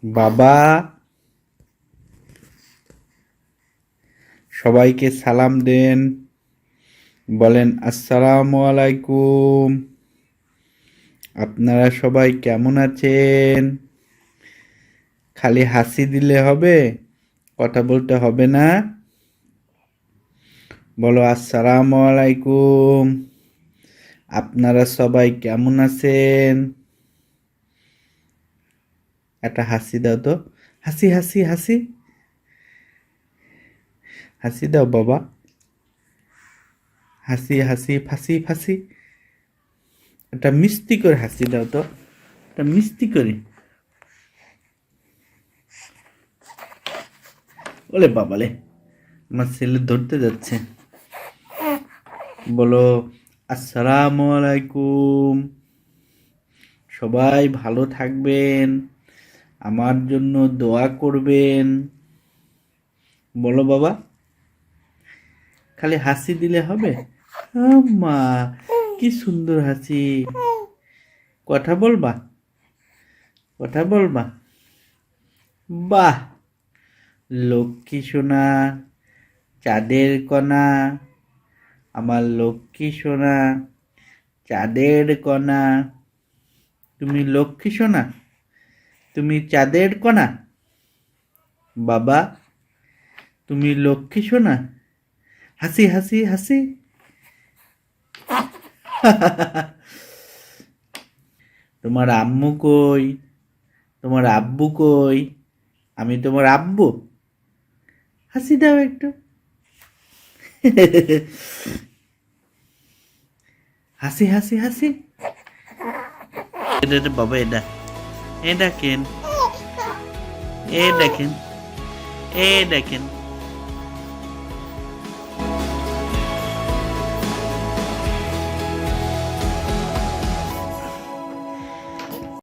বাবা, সবাইকে সালাম দেন, বলেন আসসালামু আলাইকুম। আপনারা সবাই কেমন আছেন? খালি হাসি দিলে হবে, কথা বলতে হবে না? বলো আসসালামু আলাইকুম। আপনারা সবাই কেমন আছেন? একটা হাসি দাও তো, হাসি হাসি হাসি, হাসি দাও বাবা, হাসি হাসি ফাঁসি ফাঁসি। একটা মিষ্টি করে হাসি দাও তো, একটা মিষ্টি করে। ওলে বাবালে, আমার ছেলে ধরতে যাচ্ছে। বলো আসসালামু আলাইকুম। সবাই ভালো থাকবেন, আমার জন্য দোয়া করবেন। বলো বাবা, খালি হাসি দিলে হবে? মা, কি সুন্দর হাসি। কথা বলবা, কথা বলবা? বাহ, লক্ষ্মী সোনা, চাঁদের কণা, আমার লক্ষ্মী সোনা, চাঁদের কণা। তুমি লক্ষ্মী সোনা, তুমি চাঁদের কণা। বাবা, তুমি লক্ষ্মী সোনা। হাসি হাসি হাসি। তোমার আম্মু কই? তোমার আব্বু কই? আমি তোমার আব্বু। হাসি দাও একটু। হাসি হাসি হাসি। এটা বাবা, এটা এ দেখেন, এ দেখেন, এ দেখেন।